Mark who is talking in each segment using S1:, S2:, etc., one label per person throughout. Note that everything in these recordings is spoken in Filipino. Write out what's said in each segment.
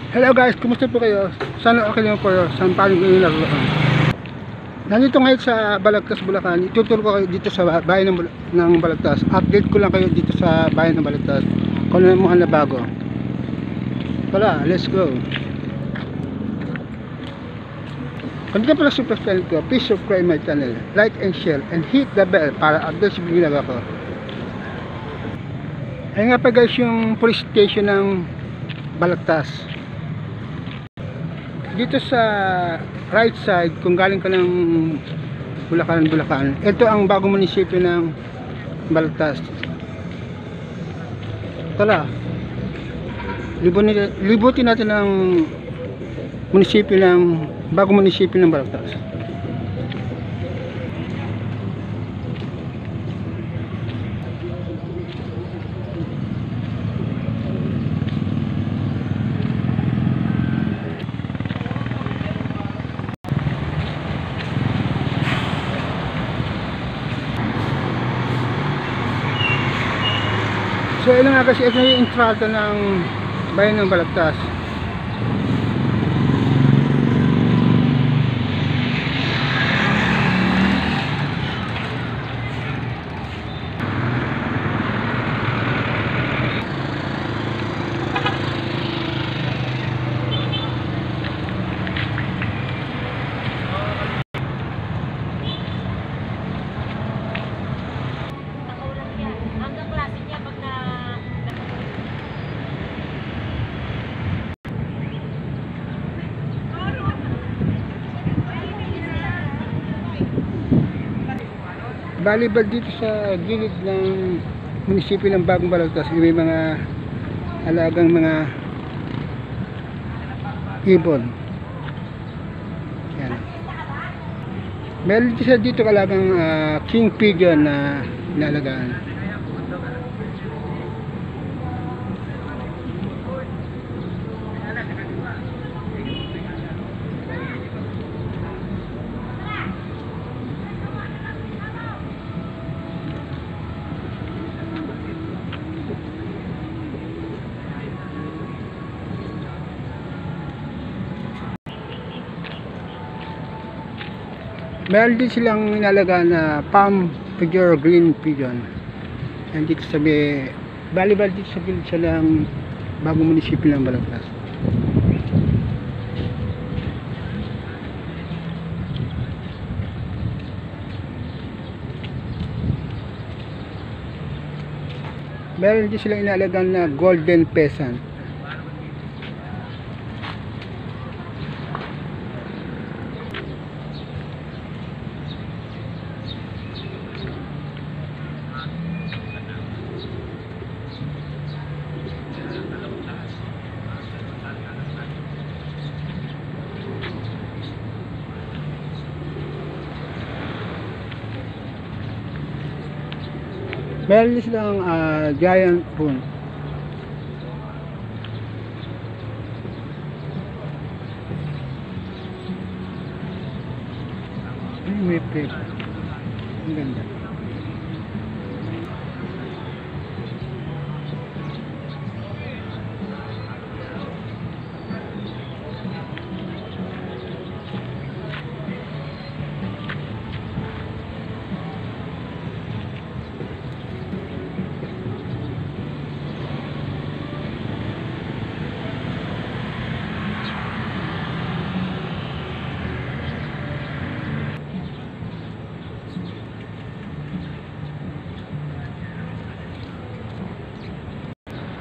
S1: Hello guys, kumusta po kayo? Sana okay naman po kayo. Saan paano kayo naroon? Nandito ngayon sa Balagtas, Bulacan. Ituturo ko kayo dito sa bayan ng Balagtas. Update ko lang kayo dito sa bayan ng Balagtas kung ano mga nabago. Tara, let's go. Kung di ka pala super fan ko, please subscribe my channel, like and share, and hit the bell para update sa video ko. Ayun nga pa guys yung police station ng Balagtas. Dito sa right side, kung galing ka ng Bulacan, ito ang bagong munisipyo ng Balagtas. Tara, libutin natin ang munisipyo ng bagong munisipyo ng Balagtas. So yun nga kasi ito yung entrada ng bayan ng Balagtas. Balibad dito sa gilid ng munisipyo ng Bagong Balagtas, may mga alagang mga ibon. Yan. Meron dito alagang king pigeon na inalagaan. Meron din silang inalagaan na palm figure green pigeon. And dito sa balibad dito sa gilid siya ng bagong munisipyo ng Balagtas. Meron din silang inalagaan na golden pheasant. Meron din silang giant prune. May plate. Ang ganda.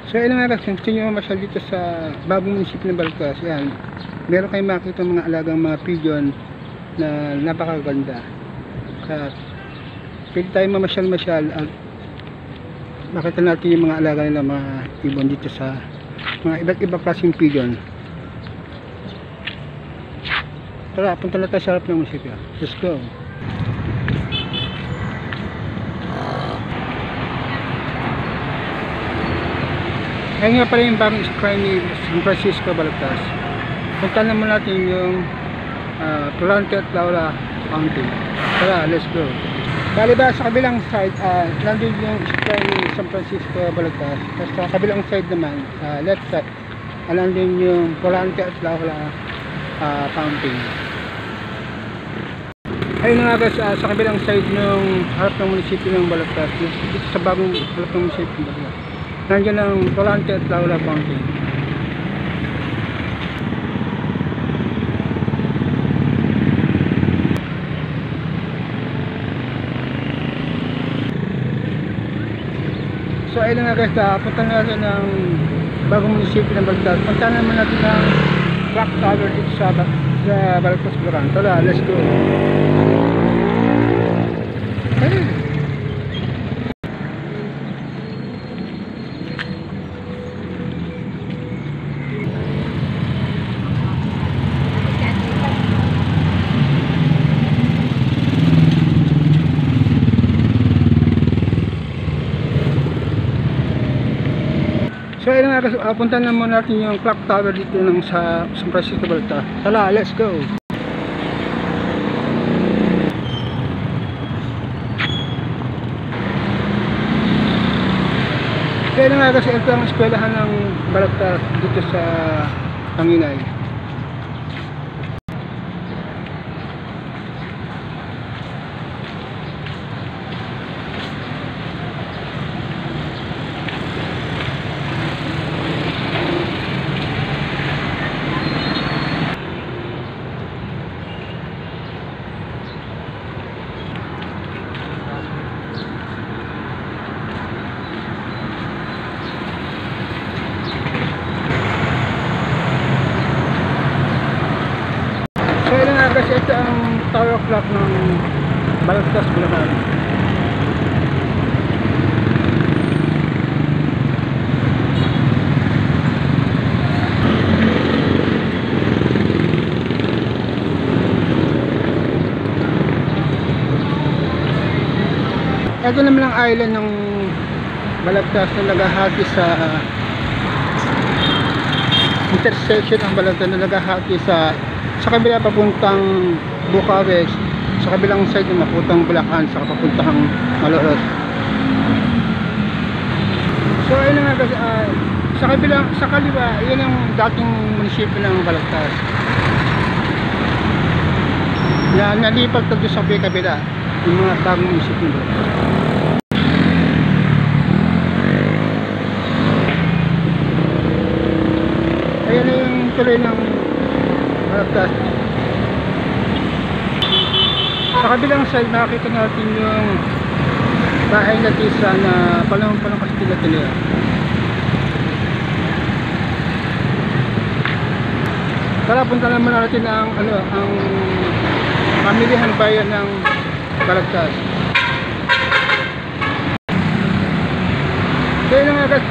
S1: So yun nga guys, gusto nyo masyal dito sa bagong munisipyo ng Balagtas. Yan, meron kayong makita mga alagang mga pigeon na napakaganda. At pwede tayo mamasyal-masyal at makita natin yung mga alaga nila, mga ibon dito sa mga iba't ibang klaseng pigeon. Tara, punta na tayo sa harap ng munisipyo. Let's go. Ayun nga pala yung bagong shrine ni San Francisco, Balagtas. Punta naman natin yung Turante at Laura County. Tara, let's go. Bali ba sa kabilang side, nandun yung shrine ni San Francisco, Balagtas. Tapos sa kabilang side naman, left side, alam din yung Volante at Laula fountain. Ayun nga guys, sa kabilang side ng harap ng munisipyo ng Balagtas, dito sa bagong harap ng munisipyo ng Balagtas, nandiyan ang Volante at Laula fountain. So ayun nga guys, punta natin ng bagong munisipyo ng Balagtas. Punta naman natin ng clock tower dito sa Balagtas, Bulacan. Tara, let's go. So ayun nga, punta naman natin yung clock tower dito ng sa San Francisco, Balagtas. Tara, let's go. Kaya nga kasi ito ang eskwelahan ng Balagtas dito sa Tanginay. Kasi ito ang tower clock ng Balagtas, Bulacan. Ito naman ang island ng Balagtas na naghahati sa intersection ng Balagtas na naghahati sa kabila papuntang Bucharest, sa kabilang side na papuntang Bulacan, sa papuntang Malolos. So ayun nga guys, sa kaliwa, yun ang dating munisipyo ng Balagtas. Nalipat doon sa kabila yung mga bagong munisipyo ng Balagtas. Ayan na yung tuloy ng Balagtas. Sa kabilang side nakikita natin yung bahay na tisa na panahon Kastila Tinea. Tara, punta naman natin ang pamilihan bayan ng Balagtas. Kaya na nga guys,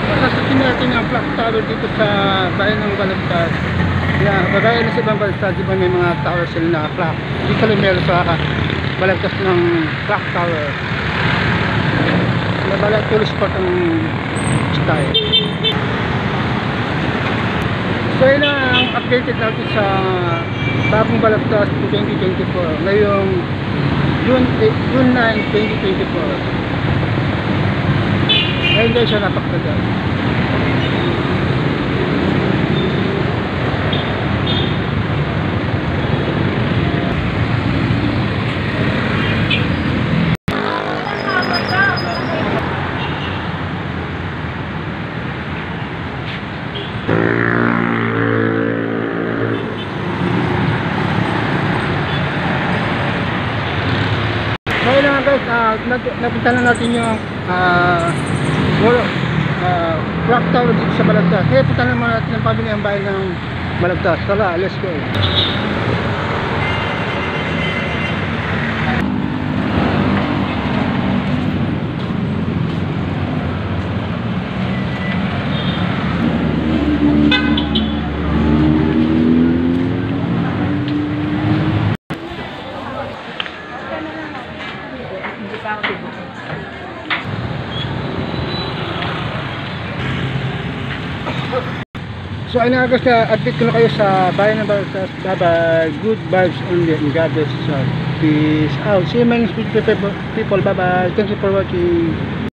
S1: masasakin natin ang clock tower dito sa bayan ng Balagtas. Bagay na sa ibang Balagtas, di ba may mga tower sila na clock. Dito lang meron sa Balagtas ng clock tower. Nabalag tourist spot ang style. So yun ang updated natin sa bagong Balagtas 2024 ngayong June 9, 2024. Ayun guys, siya napakaganda. Kaya lang guys, napunta na natin yung clock tower dito sa Balagtas. Kaya punta naman natin ang pamilihang bayan ng Balagtas. Tara, let's go. So ayun nga guys, update ko na kayo sa bayan ng Balagtas. Bye-bye, good vibes only and God bless you. Peace out. See you my people. Bye-bye. Thank you for watching.